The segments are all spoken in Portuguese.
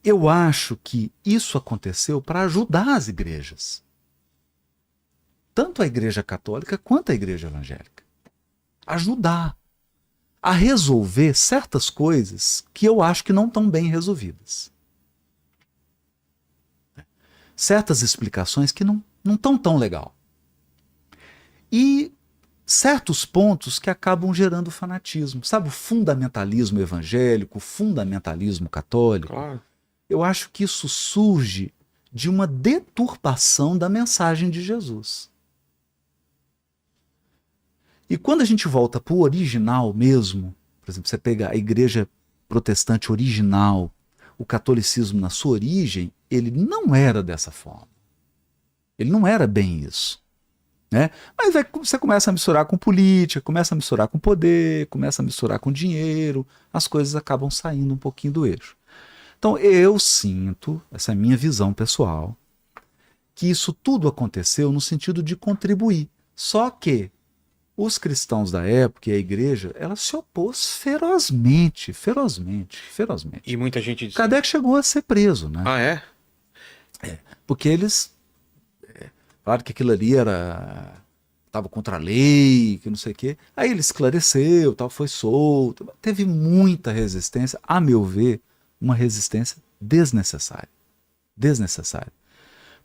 eu acho que isso aconteceu para ajudar as igrejas. Tanto a igreja católica quanto a igreja evangélica. Ajudar a resolver certas coisas que eu acho que não estão bem resolvidas. Certas explicações que não estão tão legal. E certos pontos que acabam gerando fanatismo. Sabe, o fundamentalismo evangélico, o fundamentalismo católico. Claro. Eu acho que isso surge de uma deturpação da mensagem de Jesus. E quando a gente volta para o original mesmo, por exemplo, você pega a igreja protestante original, o catolicismo na sua origem, ele não era dessa forma. Ele não era bem isso. Né? Mas aí você começa a misturar com política, começa a misturar com poder, começa a misturar com dinheiro, as coisas acabam saindo um pouquinho do eixo. Então eu sinto, essa é a minha visão pessoal, que isso tudo aconteceu no sentido de contribuir. Só que os cristãos da época e a igreja, ela se opôs ferozmente. E muita gente diz... Kardec chegou a ser preso, né? Ah, é? Porque eles... Claro que aquilo ali estava contra a lei, que não sei o quê. Aí ele esclareceu, tal, foi solto. Teve muita resistência, a meu ver, uma resistência desnecessária. Desnecessária.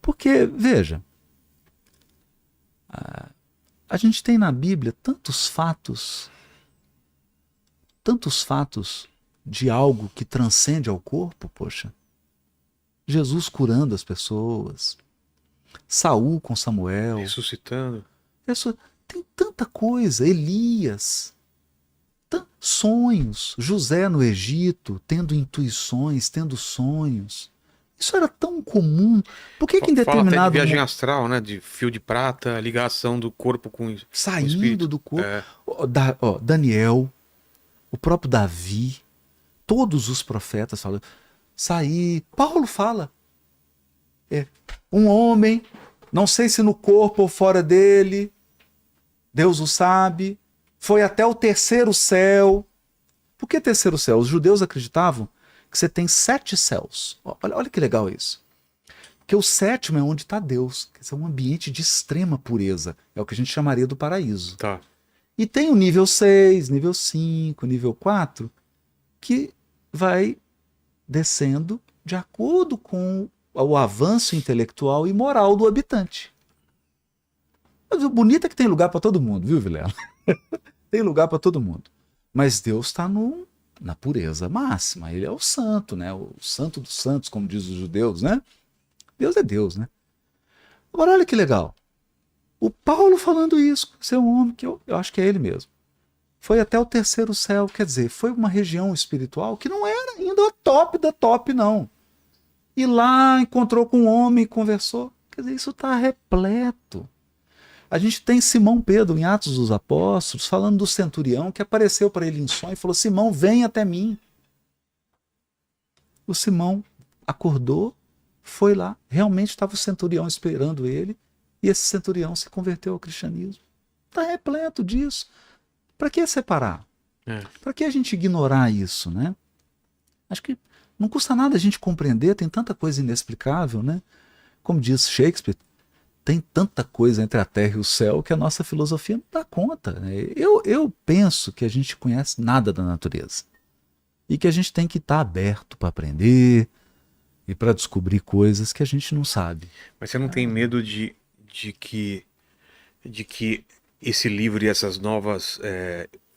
Porque, veja, a gente tem na Bíblia tantos fatos de algo que transcende ao corpo, poxa. Jesus curando as pessoas, Saul com Samuel. Ressuscitando. Tem tanta coisa, Elias, sonhos, José no Egito, tendo intuições, tendo sonhos. Isso era tão comum. Por que em determinado Fala até de viagem astral, né? De fio de prata, ligação do corpo com o espírito. Saindo do corpo. Daniel, o próprio Davi, todos os profetas falam, sair. Paulo fala. Um homem, não sei se no corpo ou fora dele, Deus o sabe, foi até o terceiro céu. Por que terceiro céu? Os judeus acreditavam que você tem 7 céus. Olha que legal isso. Porque o sétimo é onde está Deus. Esse é um ambiente de extrema pureza. É o que a gente chamaria do paraíso. Tá. E tem o nível 6, nível 5, nível 4, que vai descendo de acordo com o avanço intelectual e moral do habitante. Mas o bonito é que tem lugar para todo mundo, viu, Vilela? Tem lugar para todo mundo. Mas Deus está na pureza máxima. Ele é o santo, né? O santo dos santos, como diz os judeus, né? Deus é Deus, né? Agora, olha que legal. O Paulo falando isso, ser um homem que eu acho que é ele mesmo. Foi até o terceiro céu, quer dizer, foi uma região espiritual que não era ainda a top da top, não. E lá encontrou com um homem e conversou. Quer dizer, isso está repleto. A gente tem Simão Pedro, em Atos dos Apóstolos, falando do centurião que apareceu para ele em sonho e falou, Simão, vem até mim. O Simão acordou, foi lá, realmente estava o centurião esperando ele, e esse centurião se converteu ao cristianismo. Está repleto disso. Para que separar? Para que a gente ignorar isso, né? Acho que não custa nada a gente compreender, tem tanta coisa inexplicável, né? Como diz Shakespeare, tem tanta coisa entre a terra e o céu que a nossa filosofia não dá conta. Né? Eu penso que a gente conhece nada da natureza. E que a gente tem que estar aberto para aprender e para descobrir coisas que a gente não sabe. Mas você não tem medo de que esse livro e essas novas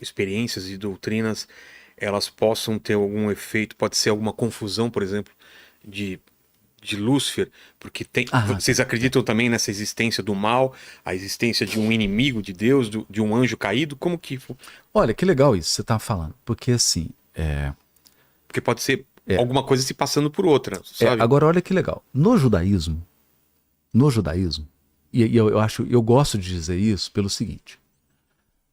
experiências e doutrinas, elas possam ter algum efeito, pode ser alguma confusão, por exemplo, de Lúcifer, porque vocês acreditam também nessa existência do mal, a existência de um inimigo de Deus, de um anjo caído? Como que... Olha, que legal isso que você está falando, porque assim... Porque pode ser alguma coisa se passando por outra, sabe? Agora, olha que legal. No judaísmo, e eu gosto de dizer isso pelo seguinte,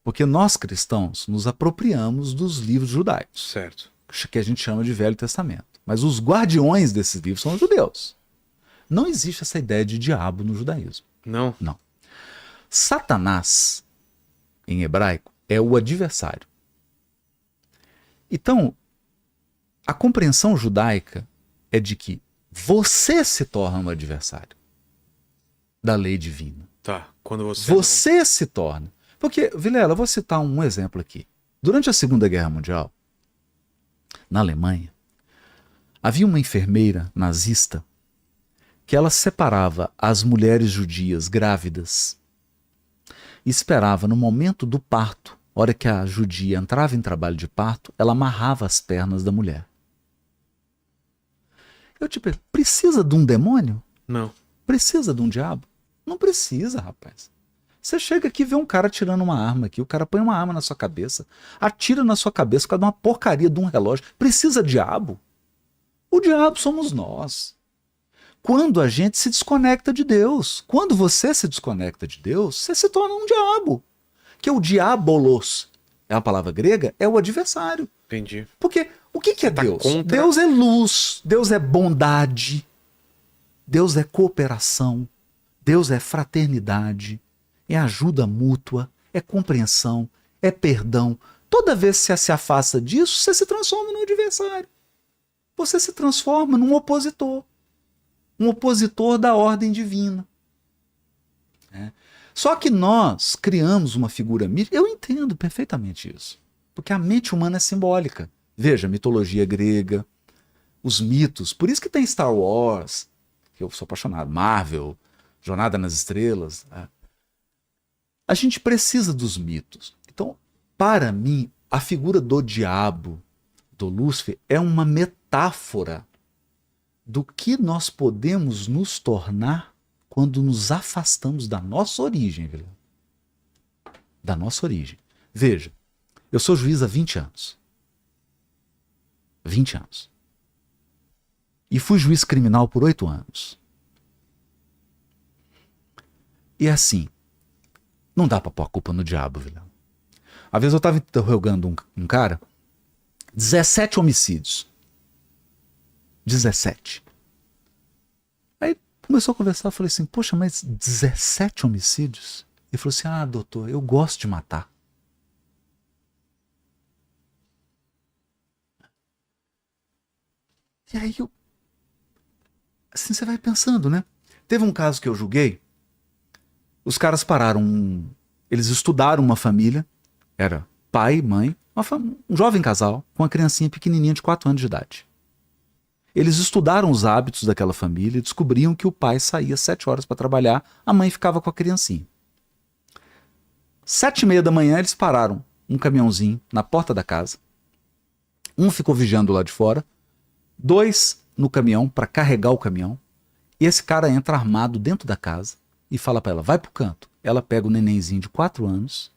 porque nós cristãos nos apropriamos dos livros judaicos, certo, que a gente chama de Velho Testamento. Mas os guardiões desses livros são os judeus. Não existe essa ideia de diabo no judaísmo. Não? Não. Satanás, em hebraico, é o adversário. Então, a compreensão judaica é de que você se torna um adversário da lei divina. Tá. Quando Você se torna. Porque, Vilela, eu vou citar um exemplo aqui. Durante a Segunda Guerra Mundial, na Alemanha, havia uma enfermeira nazista que ela separava as mulheres judias grávidas e esperava no momento do parto, hora que a judia entrava em trabalho de parto, ela amarrava as pernas da mulher. Eu te pergunto, precisa de um demônio? Não. Precisa de um diabo? Não precisa, rapaz. Você chega aqui e vê um cara tirando uma arma aqui, o cara põe uma arma na sua cabeça, atira na sua cabeça por causa de uma porcaria de um relógio. Precisa diabo? O diabo somos nós. Quando a gente se desconecta de Deus, quando você se desconecta de Deus, você se torna um diabo. Que o diabolos, é uma palavra grega, é o adversário. Entendi. Porque o que é tá Deus? contra- Deus é luz, Deus é bondade, Deus é cooperação, Deus é fraternidade, é ajuda mútua, é compreensão, é perdão. Toda vez que você se afasta disso, você se transforma num adversário. Você se transforma num opositor. Um opositor da ordem divina. Só que nós criamos uma figura mítica. Eu entendo perfeitamente isso. Porque a mente humana é simbólica. Veja, a mitologia grega, os mitos. Por isso que tem Star Wars, que eu sou apaixonado, Marvel, Jornada nas Estrelas. A gente precisa dos mitos. Então, para mim, a figura do diabo, do Lúcifer, é uma metáfora do que nós podemos nos tornar quando nos afastamos da nossa origem, velho. Da nossa origem. Veja, eu sou juiz há 20 anos. 20 anos. E fui juiz criminal por 8 anos. E assim, não dá pra pôr a culpa no diabo, velho. Uma vez eu tava interrogando um cara, 17 homicídios. 17. Aí começou a conversar, eu falei assim, poxa, mas 17 homicídios? Ele falou assim, ah, doutor, eu gosto de matar. E aí eu... Assim você vai pensando, né? Teve um caso que eu julguei, os caras pararam, eles estudaram uma família, era pai, mãe, um jovem casal, com uma criancinha pequenininha de 4 anos de idade. Eles estudaram os hábitos daquela família e descobriam que o pai saía 7 horas para trabalhar, a mãe ficava com a criancinha. 7h30 da manhã eles pararam um caminhãozinho na porta da casa. Um ficou vigiando lá de fora, 2 no caminhão para carregar o caminhão. E esse cara entra armado dentro da casa e fala para ela, vai pro canto. Ela pega o nenenzinho de 4 anos,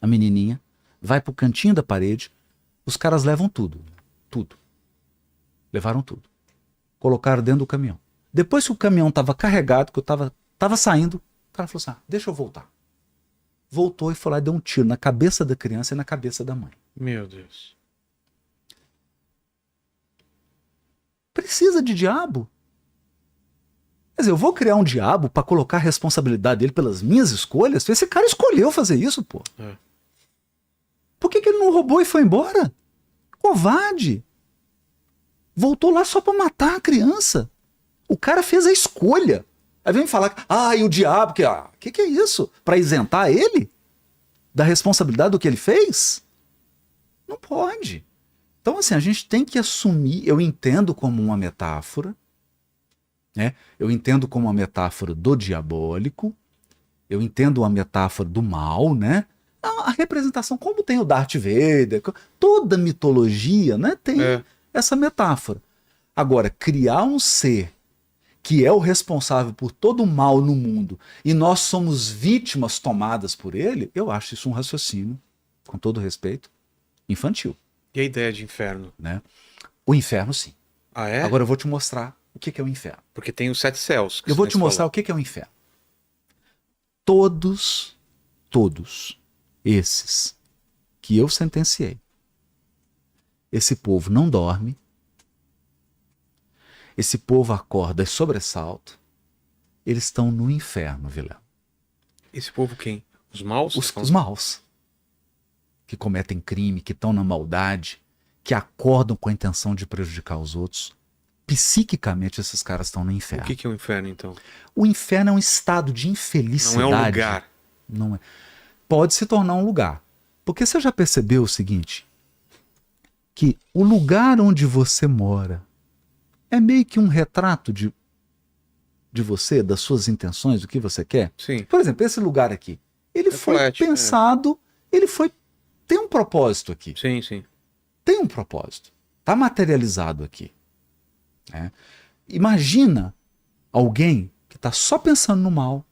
a menininha, vai pro cantinho da parede. Os caras levam tudo. Tudo. Levaram tudo. Colocaram dentro do caminhão. Depois que o caminhão estava carregado, que eu tava saindo, o cara falou assim, deixa eu voltar. Voltou e foi lá e deu um tiro na cabeça da criança e na cabeça da mãe. Meu Deus. Precisa de diabo? Quer dizer, eu vou criar um diabo para colocar a responsabilidade dele pelas minhas escolhas? Esse cara escolheu fazer isso, pô. É. Por que ele não roubou e foi embora? Covarde. Voltou lá só para matar a criança. O cara fez a escolha. Aí vem falar, e o diabo, que é isso? Para isentar ele da responsabilidade do que ele fez? Não pode. Então, assim, a gente tem que assumir, eu entendo como uma metáfora, né? Eu entendo como uma metáfora do diabólico, eu entendo uma metáfora do mal, né? A representação, como tem o Darth Vader, toda mitologia, né, tem essa metáfora. Agora, criar um ser que é o responsável por todo o mal no mundo e nós somos vítimas tomadas por ele, eu acho isso um raciocínio, com todo respeito, infantil. E a ideia de inferno? Né? O inferno, sim. Ah, é? Agora eu vou te mostrar o que é o inferno. Porque tem os 7 céus. Eu vou te mostrar o que é o inferno. Todos esses que eu sentenciei, esse povo não dorme, esse povo acorda e sobressalto, eles estão no inferno, Vilela. Esse povo quem? Os maus? Os maus. Que cometem crime, que estão na maldade, que acordam com a intenção de prejudicar os outros, psiquicamente esses caras estão no O inferno. que é o inferno, então? O inferno é um estado de infelicidade. Não é um lugar. Não é. Pode se tornar um lugar. Porque você já percebeu o seguinte? Que o lugar onde você mora é meio que um retrato de você, das suas intenções, do que você quer. Sim. Por exemplo, esse lugar aqui, ele foi Reflete, pensado, ele foi, tem um propósito aqui. Sim, sim. Tem um propósito. Está materializado aqui. Né? Imagina alguém que está só pensando no mal,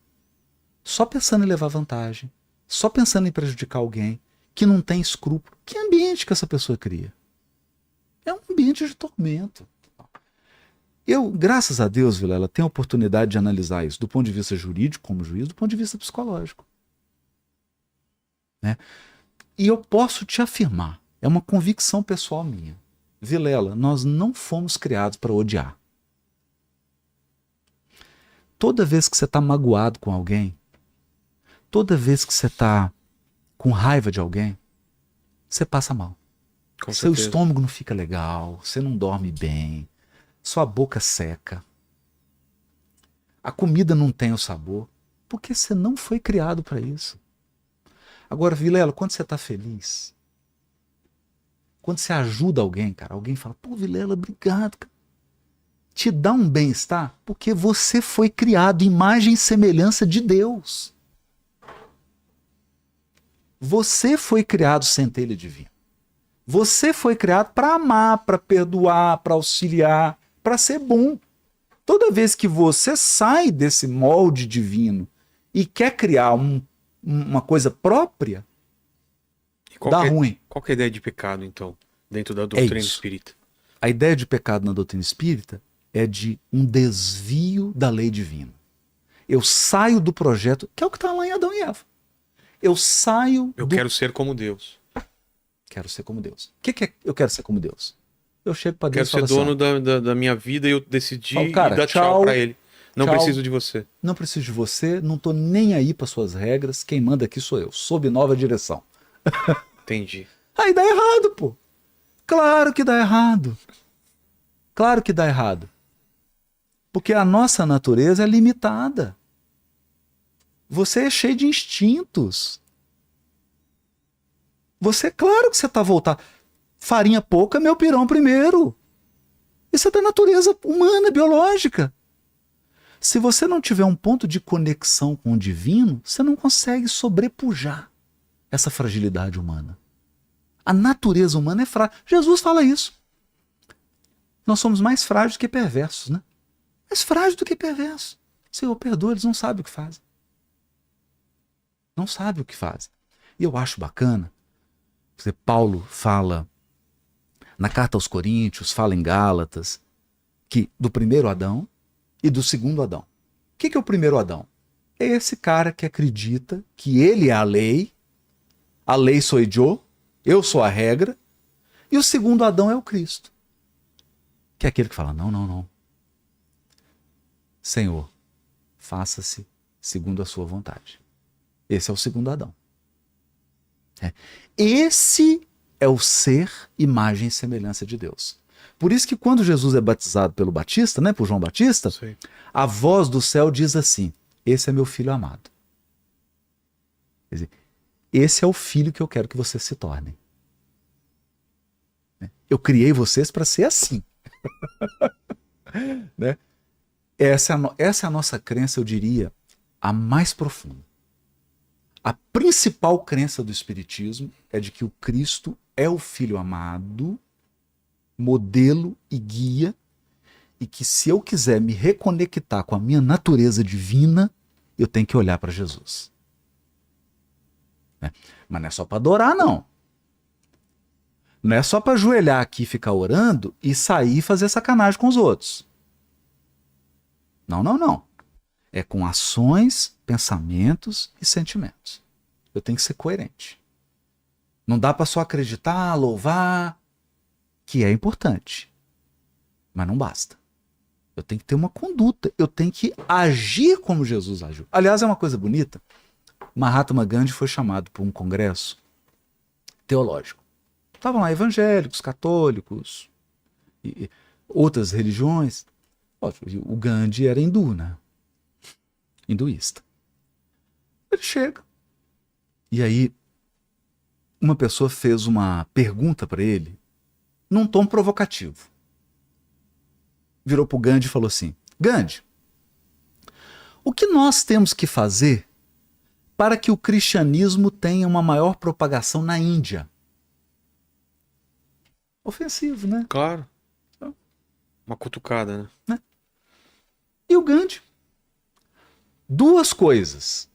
só pensando em levar vantagem, só pensando em prejudicar alguém, que não tem escrúpulo. Que ambiente que essa pessoa cria? É um ambiente de tormento. Eu, graças a Deus, Vilela, tenho a oportunidade de analisar isso do ponto de vista jurídico, como juiz, do ponto de vista psicológico. Né? E eu posso te afirmar, é uma convicção pessoal minha. Vilela, nós não fomos criados para odiar. Toda vez que você está magoado com alguém, toda vez que você está com raiva de alguém, você passa mal. Com Seu certeza. estômago não fica legal, você não dorme bem, sua boca seca, a comida não tem o sabor, porque você não foi criado para isso. Agora, Vilela, quando você está feliz, quando você ajuda alguém, cara, alguém fala, pô, Vilela, obrigado, cara. Te dá um bem-estar porque você foi criado imagem e semelhança de Deus. Você foi criado centelha divina. Você foi criado para amar, para perdoar, para auxiliar, para ser bom. Toda vez que você sai desse molde divino e quer criar uma coisa própria, dá ruim. Qual que é a ideia de pecado, então, dentro da doutrina isso. espírita? A ideia de pecado na doutrina espírita é de um desvio da lei divina. Eu saio do projeto, que é o que está lá em Adão e Eva. Eu saio Eu do... quero ser como Deus. Quero ser como Deus. O que é eu quero ser como Deus? Eu chego para Quero Deus e ser falo dono assim, da minha vida e eu decidi Falo, cara, e dar tchau pra ele. Não tchau. preciso de você. Não preciso de você, não tô nem aí para suas regras, quem manda aqui sou eu, sob nova direção. Entendi. Aí dá errado, pô. Claro que dá errado. Claro que dá errado. Porque a nossa natureza é limitada. Você é cheio de instintos. Você, claro que você está voltado. Farinha pouca, meu pirão primeiro. Isso é da natureza humana, biológica. Se você não tiver um ponto de conexão com o divino, você não consegue sobrepujar essa fragilidade humana. A natureza humana é frágil. Jesus fala isso. Nós somos mais frágeis que perversos, né? Mais frágeis do que perversos. Senhor, perdoa, eles não sabem o que fazem. Não sabem o que fazem. E eu acho bacana, Paulo fala na carta aos Coríntios, fala em Gálatas, que do primeiro Adão e do segundo Adão. O que é o primeiro Adão? É esse cara que acredita que ele é a lei sou eu sou a regra, e o segundo Adão é o Cristo. Que é aquele que fala, não. Senhor, faça-se segundo a sua vontade. Esse é o segundo Adão. Esse é o ser, imagem e semelhança de Deus. Por isso que quando Jesus é batizado pelo Batista, né, por João Batista, Sim. a voz do céu diz assim, esse é meu filho amado. Quer dizer, esse é o filho que eu quero que vocês se tornem. Eu criei vocês para ser assim. Né? Essa é a nossa crença, eu diria, a mais profunda. A principal crença do Espiritismo é de que o Cristo é o Filho amado, modelo e guia, e que se eu quiser me reconectar com a minha natureza divina, eu tenho que olhar para Jesus. Mas não é só para adorar, não. Não é só para ajoelhar aqui e ficar orando e sair e fazer sacanagem com os outros. Não. É com ações, pensamentos e sentimentos. Eu tenho que ser coerente. Não dá para só acreditar, louvar, que é importante. Mas não basta. Eu tenho que ter uma conduta. Eu tenho que agir como Jesus agiu. Aliás, é uma coisa bonita. Mahatma Gandhi foi chamado para um congresso teológico. Estavam lá evangélicos, católicos, outras religiões. O Gandhi era hindu, né? Hinduísta. Ele chega. E aí, uma pessoa fez uma pergunta para ele, num tom provocativo. Virou para o Gandhi e falou assim: Gandhi, o que nós temos que fazer para que o cristianismo tenha uma maior propagação na Índia? Ofensivo, né? Claro. Uma cutucada, né? E o Gandhi? Duas coisas.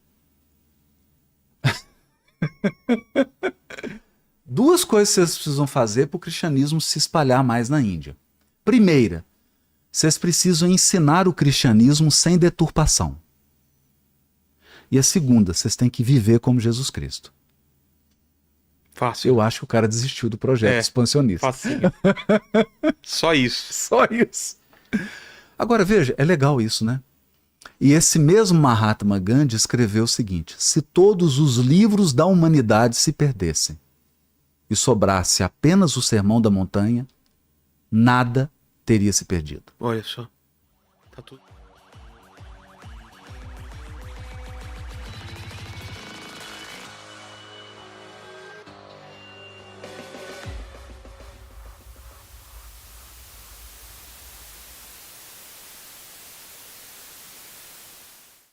Duas coisas vocês precisam fazer para o cristianismo se espalhar mais na Índia. Primeira, vocês precisam ensinar o cristianismo sem deturpação. E a segunda, vocês têm que viver como Jesus Cristo. Fácil. Eu acho que o cara desistiu do projeto expansionista. Facinho. Só isso. Só isso. Agora veja, é legal isso, né? E esse mesmo Mahatma Gandhi escreveu o seguinte: se todos os livros da humanidade se perdessem e sobrasse apenas o Sermão da Montanha, nada teria se perdido. Olha só. Tá tudo.